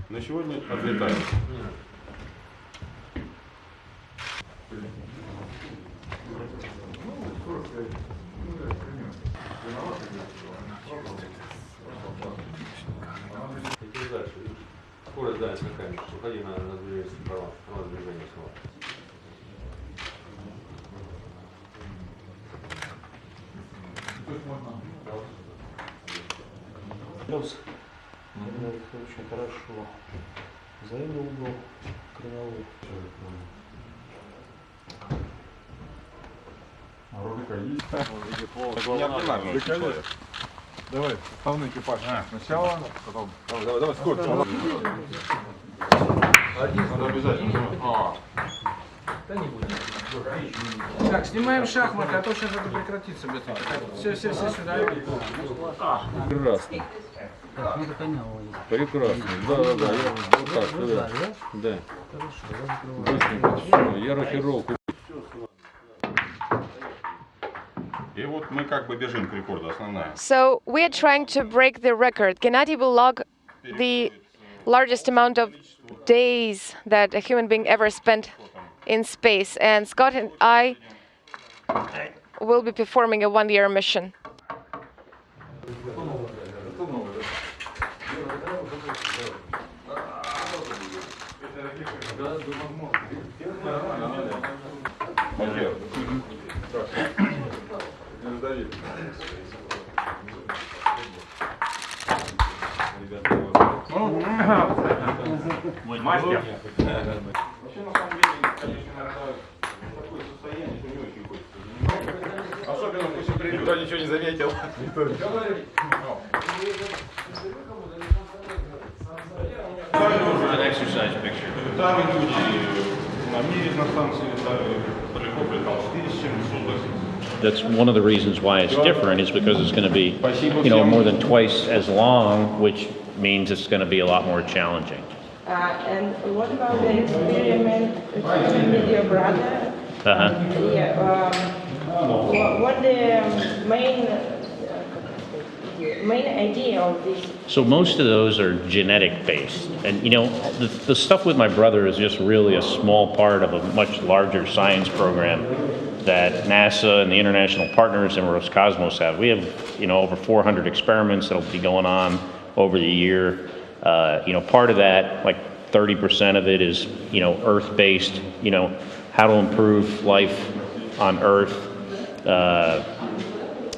На сегодня отлетаем. Скорость, да, скакаешь. Уходи на движение справа, на движение снова. Плюс. Очень хорошо. Взаимный угол, кривовой. Рубика есть. Неординарный человек. Давай, основной экипаж. Сначала, потом. Давай, сколько? Надо обязательно. Да не будет. Так, снимаем шахматы, а то сейчас это прекратится быстренько. Все сюда. Прекрасно. Прекрасно. Да. Вот так, да. Да. Быстренько. Все, я рокировку. И вот мы как бы бежим к рекорду, основная. So we are trying to break the record. Gennady will log the largest amount of days that a human being ever spent in space. And Scott and I will be performing a one-year mission. Мастер. Вообще, на самом деле, конечно, такое состояние, что не очень хочется. Особенно после прилета. Никто ничего не заметил. Там люди на мире на станции летали, полетов летал 4 с чем суток. That's one of the reasons why it's different is because it's going to be, more than twice as long, which means it's going to be a lot more challenging. And what about the experiment with your brother? Yeah, what the main idea of this? So most of those are genetic based. And the stuff with my brother is just really a small part of a much larger science program that NASA and the international partners in Roscosmos have. We have, over 400 experiments that'll be going on over the year. Part of that, like 30% of it is, Earth-based, how to improve life on Earth,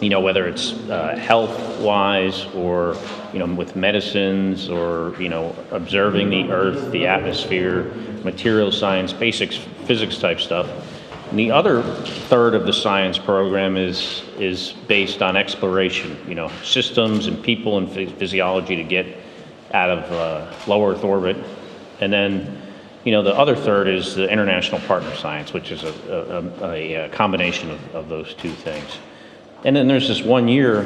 whether it's health-wise or, with medicines or, observing the Earth, the atmosphere, material science, basic physics type stuff. And the other third of the science program is based on exploration, systems and people and physiology to get out of low Earth orbit. And then, the other third is the international partner science, which is a combination of those two things. And then there's this 1 year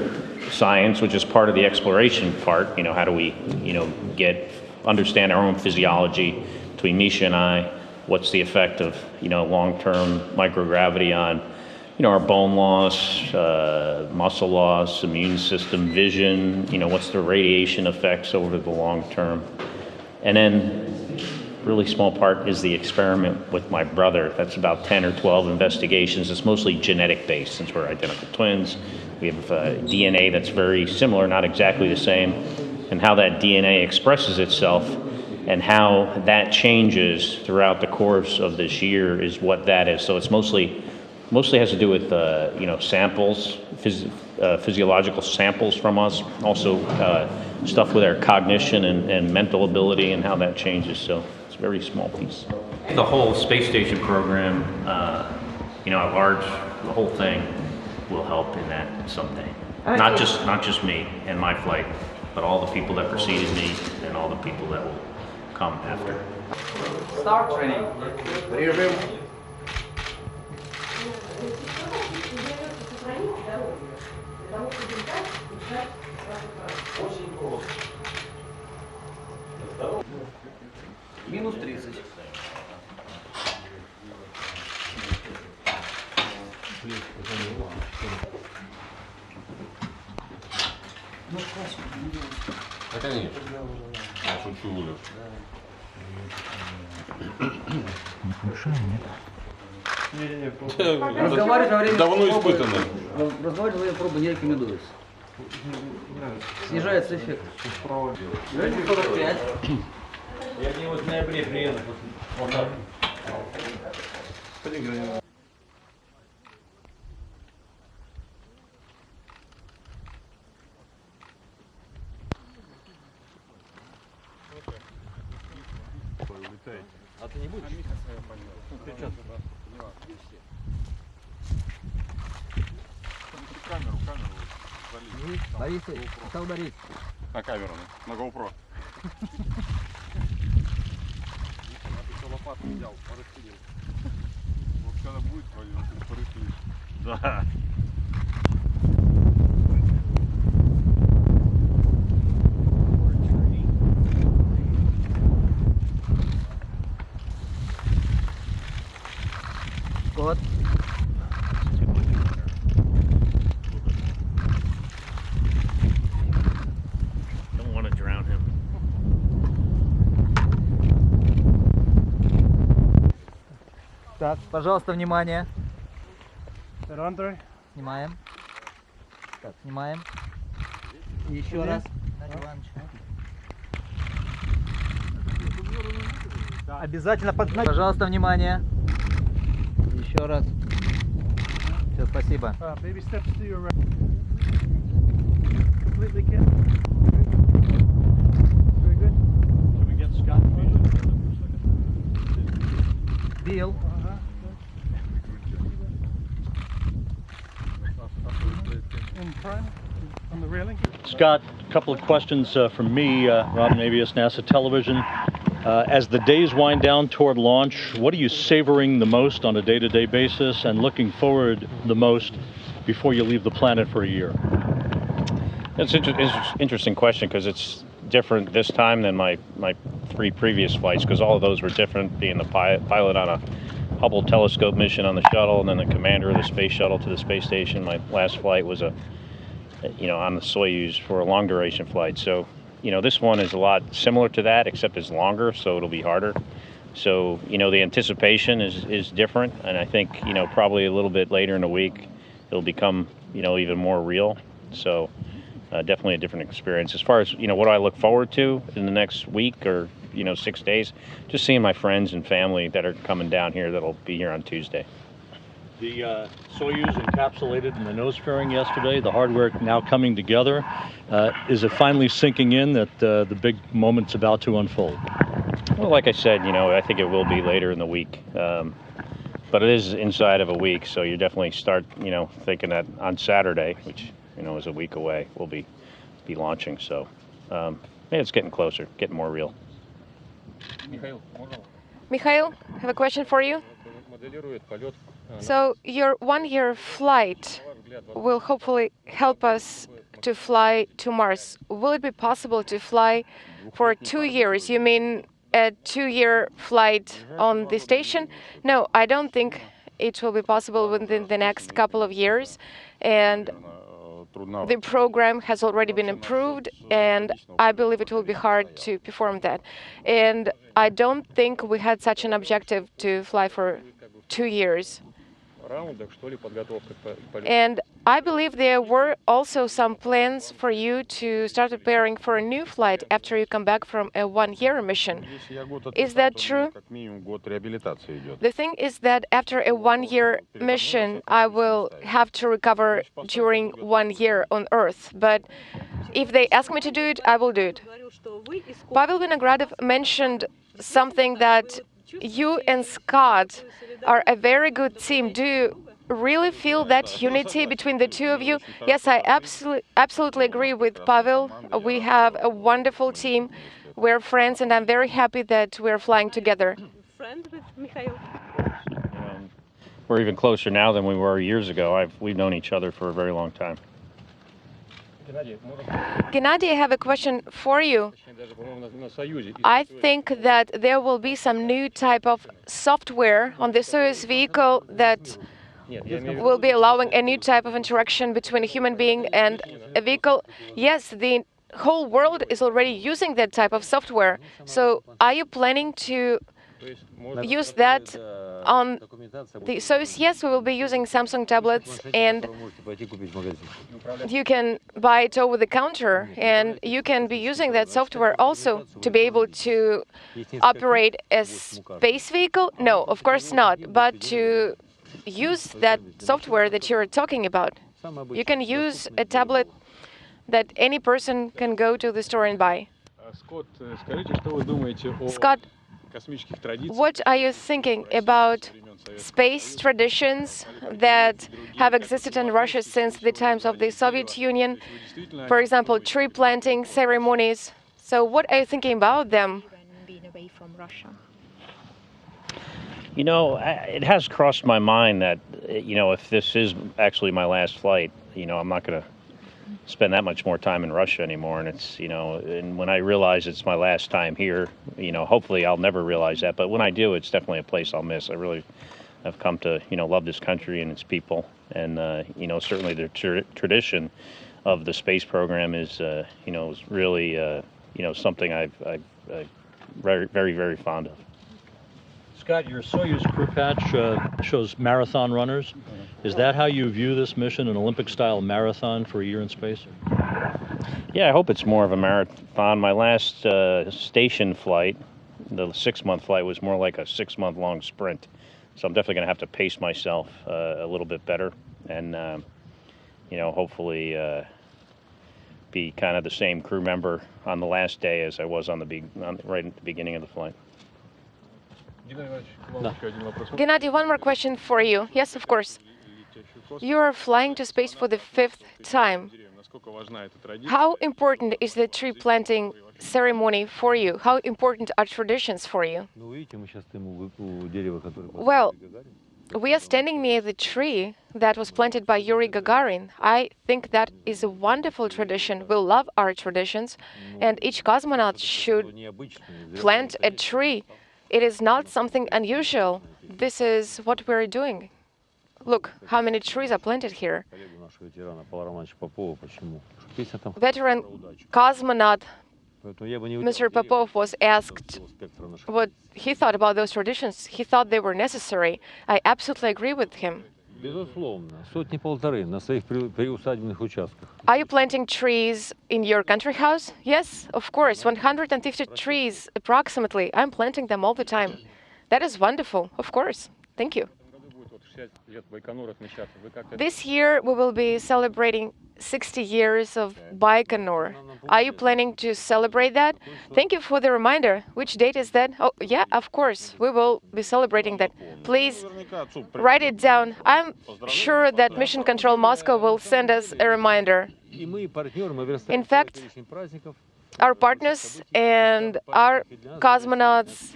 science, which is part of the exploration part. How do we, understand our own physiology between Misha and I? What's the effect of, long-term microgravity on, our bone loss, muscle loss, immune system, vision, what's the radiation effects over the long term. And then really small part is the experiment with my brother. That's about 10 or 12 investigations. It's mostly genetic based since we're identical twins. We have DNA that's very similar, not exactly the same, and how that DNA expresses itself and how that changes throughout the course of this year is what that is. So it's mostly has to do with samples, physiological samples from us, also stuff with our cognition and mental ability and how that changes. So it's a very small piece. The whole space station program, at large, the whole thing will help in that someday. Not just me and my flight, but all the people that preceded me and all the people that will come after. Start training. Режим. Минус 30. Да, конечно. всего лишь. Разговаривать во время Давно пробы- испытанный. Разговаривать во время пробы не рекомендуется. Снижается эффект. 45. Я к нему в ноябре приеду. А ты не будешь? Камеру залить. Борис, стал Борис. На камеру, на GoPro. Лопату взял, порыхлил. Вот когда будет порыхлить. Да. Scott. Don't want to drown him. Так, пожалуйста, внимание. Снимаем. Так, снимаем. И еще раз. Обязательно поднять. Пожалуйста, внимание. Еще раз. Все, спасибо. Can we get Scott? Билл. Scott, a couple of questions from me, Robin Avius, NASA Television. As the days wind down toward launch, what are you savoring the most on a day-to-day basis and looking forward the most before you leave the planet for a year? It's an interesting question because it's different this time than my 3 previous flights, because all of those were different, being the pilot on a Hubble telescope mission on the shuttle and then the commander of the space shuttle to the space station. My last flight was on the Soyuz for a long duration flight. So, this one is a lot similar to that, except it's longer, so it'll be harder. So, the anticipation is different, and I think, probably a little bit later in the week, it'll become, even more real. So, definitely a different experience. As far as, what do I look forward to in the next week or, 6 days? Just seeing my friends and family that are coming down here that'll be here on Tuesday. The Soyuz encapsulated in the nose fairing yesterday, the hardware now coming together. Is it finally sinking in that the big moment's about to unfold? Well, like I said, I think it will be later in the week. But it is inside of a week, so you definitely start, thinking that on Saturday, which, is a week away, we'll be launching. So, it's getting closer, getting more real. Mikhail, I have a question for you. So your 1-year flight will hopefully help us to fly to Mars. Will it be possible to fly for 2 years? You mean a 2-year flight on the station? No, I don't think it will be possible within the next couple of years. And the program has already been improved, and I believe it will be hard to perform that. And I don't think we had such an objective to fly for 2 years. And I believe there were also some plans for you to start preparing for a new flight after you come back from a 1-year mission. Is that true? The thing is that after a 1-year mission, I will have to recover during 1 year on Earth. But if they ask me to do it, I will do it. Pavel Vinogradov mentioned something that you and Scott are a very good team. Do you really feel that unity between the two of you? Yes, I absolutely agree with Pavel. We have a wonderful team. We're friends, and I'm very happy that we're flying together. Friend with Mikhail. We're even closer now than we were years ago. We've known each other for a very long time. Gennady, I have a question for you. I think that there will be some new type of software on the Soyuz vehicle that will be allowing a new type of interaction between a human being and a vehicle. Yes, the whole world is already using that type of software. So are you planning to use that on the Soyuz? Yes, we will be using Samsung tablets, and you can buy it over the counter, and you can be using that software also to be able to operate a space vehicle. No, of course not, but to use that software that you're talking about. You can use a tablet that any person can go to the store and buy. Scott, what are you thinking about space traditions that have existed in Russia since the times of the Soviet Union? For example, tree planting ceremonies. So what are you thinking about them? Being away from Russia. You know, it has crossed my mind that, you know, if this is actually my last flight, you know, I'm not going to spend that much more time in Russia anymore. And it's, you know, and when I realize it's my last time here, you know, hopefully I'll never realize that. But when I do, it's definitely a place I'll miss. I really have come to, you know, love this country and its people. And, you know, certainly the tradition of the space program is, you know, is really, you know, something I'm very, very, very fond of. Scott, your Soyuz crew patch shows marathon runners. Is that how you view this mission, an Olympic-style marathon for a year in space? Yeah, I hope it's more of a marathon. My last station flight, the 6-month flight, was more like a 6-month-long sprint. So I'm definitely going to have to pace myself a little bit better and, you know, hopefully be kind of the same crew member on the last day as I was on right at the beginning of the flight. Gennady, one more question for you. Yes, of course. You are flying to space for the 5th time. How important is the tree planting ceremony for you? How important are traditions for you? Well, we are standing near the tree that was planted by Yuri Gagarin. I think that is a wonderful tradition. We love our traditions, and each cosmonaut should plant a tree. It is not something unusual. This is what we're doing. Look how many trees are planted here. Veteran cosmonaut Mr. Popov was asked what he thought about those traditions. He thought they were necessary. I absolutely agree with him. Are you planting trees in your country house? Yes, of course. 150 trees approximately. I'm planting them all the time. That is wonderful. Of course. Thank you. This year we will be celebrating 60 years of Baikonur. Are you planning to celebrate that? Thank you for the reminder. Which date is that? Oh, yeah, of course. We will be celebrating that. Please write it down. I'm sure that Mission Control Moscow will send us a reminder. In fact, our partners and our cosmonauts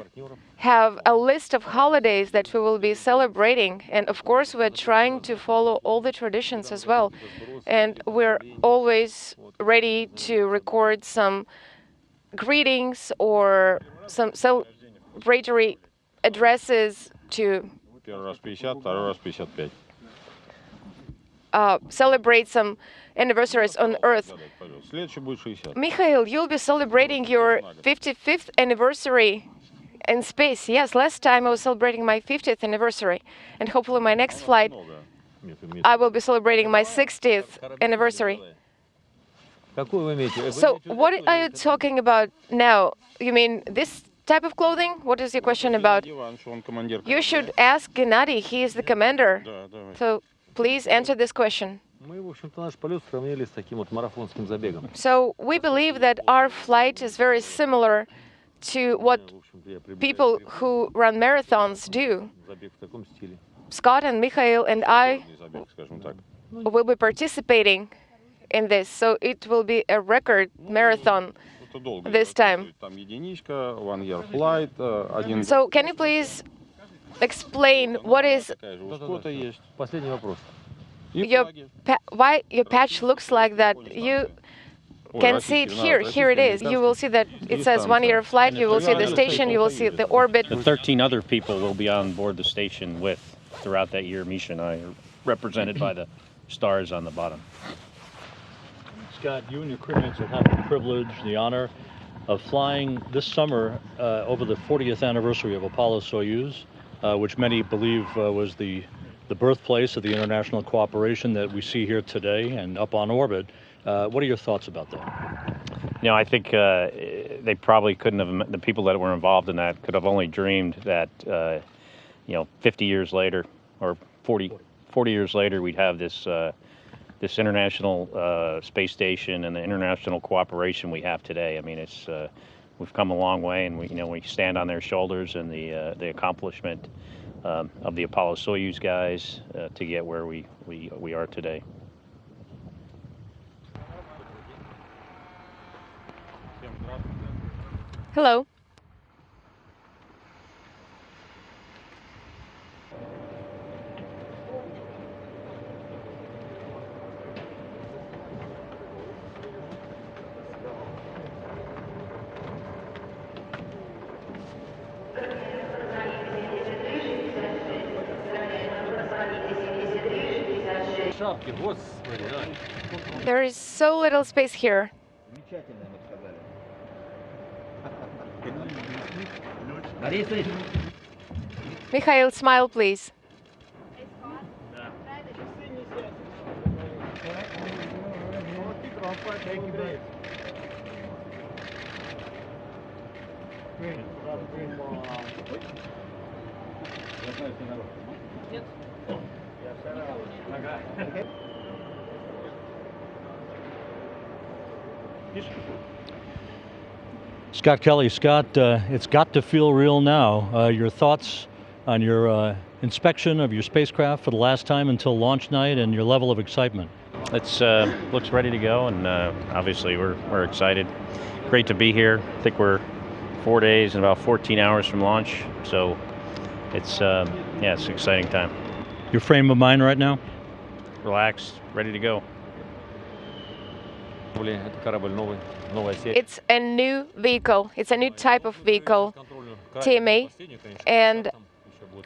have a list of holidays that we will be celebrating. And of course, we're trying to follow all the traditions as well. And we're always ready to record some greetings or some celebratory addresses to celebrate some anniversaries on Earth. Mikhail, you'll be celebrating your 55th anniversary in space. Yes, last time I was celebrating my 50th anniversary. And hopefully my next flight, I will be celebrating my 60th anniversary. So what are you talking about now? You mean this type of clothing? What is your question about? You should ask Gennady. He is the commander. So please answer this question. So we believe that our flight is very similar to what people who run marathons do. Scott and Mikhail and I will be participating in this, so it will be a record marathon this time. So can you please explain what is why your patch looks like that? You can see it here. Here it is. You will see that it says 1-year flight. You will see the station. You will see the orbit. The 13 other people will be on board the station throughout that year. Misha and I are represented by the stars on the bottom. Scott, you and your crewmates have had the privilege, the honor of flying this summer over the 40th anniversary of Apollo-Soyuz, which many believe was the birthplace of the international cooperation that we see here today and up on orbit. What are your thoughts about that? You know, I think they probably couldn't have, the people that were involved in that could have only dreamed that, 50 years later or 40 years later, we'd have this this international space station and the international cooperation we have today. I mean, it's we've come a long way, and we stand on their shoulders, and the accomplishment of the Apollo-Soyuz guys to get where we are today. Hello. There is so little space here. Mikhail, smile, please. Scott Kelly, Scott, it's got to feel real now. Your thoughts on your inspection of your spacecraft for the last time until launch night and your level of excitement? It's looks ready to go, and obviously we're excited. Great to be here. I think we're 4 days and about 14 hours from launch, so it's it's an exciting time. Your frame of mind right now? Relaxed, ready to go. It's a new vehicle. It's a new type of vehicle, TMA, and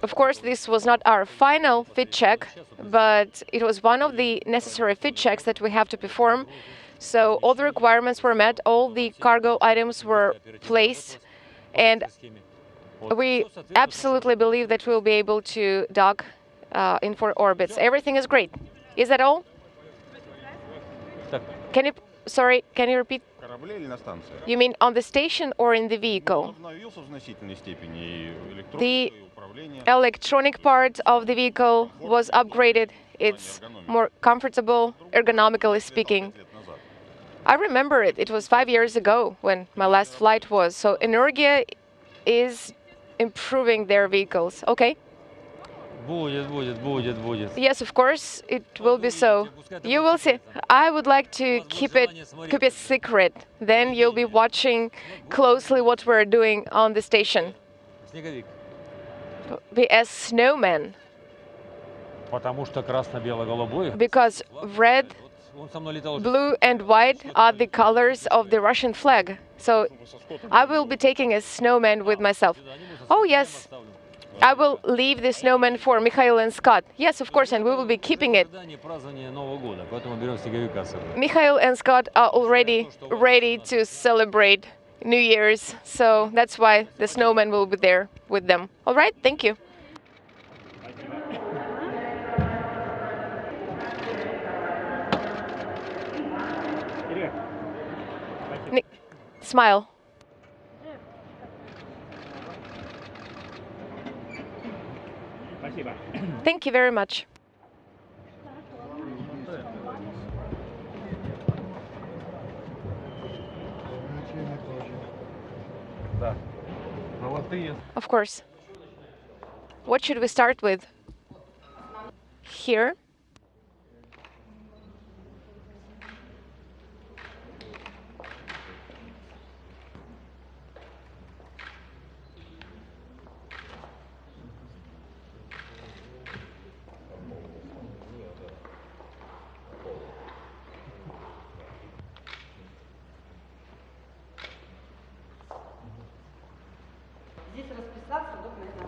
of course this was not our final fit check, but it was one of the necessary fit checks that we have to perform. So all the requirements were met, all the cargo items were placed, and we absolutely believe that we'll be able to dock in 4 orbits. Everything is great. Is that all? Can you repeat? You mean on the station or in the vehicle? The electronic part of the vehicle was upgraded. It's more comfortable, ergonomically speaking. I remember it. It was 5 years ago when my last flight was. So Energia is improving their vehicles. Okay. Yes, of course, it will be so. You will see. I would like to keep it secret. Then you'll be watching closely what we're doing on the station. Be a snowman. Because red, blue, and white are the colors of the Russian flag. So I will be taking a snowman with myself. Oh, yes. I will leave the snowman for Mikhail and Scott. Yes, of course, and we will be keeping it. Mikhail and Scott are already ready to celebrate New Year's, so that's why the snowman will be there with them. All right, thank you. Smile. Thank you very much. Of course. What should we start with? Here.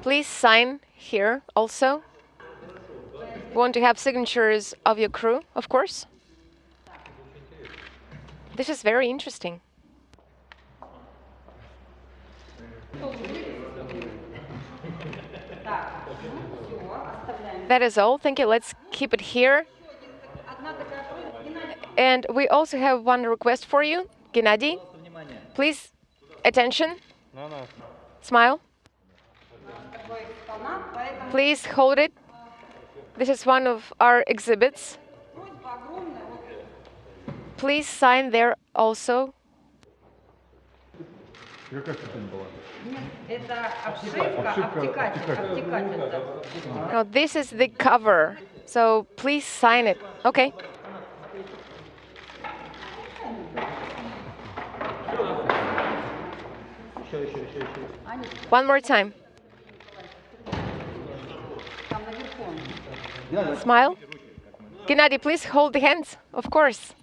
Please sign here also. We want to have signatures of your crew, of course. This is very interesting. That is all. Thank you. Let's keep it here. And we also have one request for you, Gennady. Please, attention. Smile. Please hold it. This is one of our exhibits. Please sign there also. No, this is the cover. So please sign it. Okay. One more time. Smile. Gennady, please hold the hands. Of course.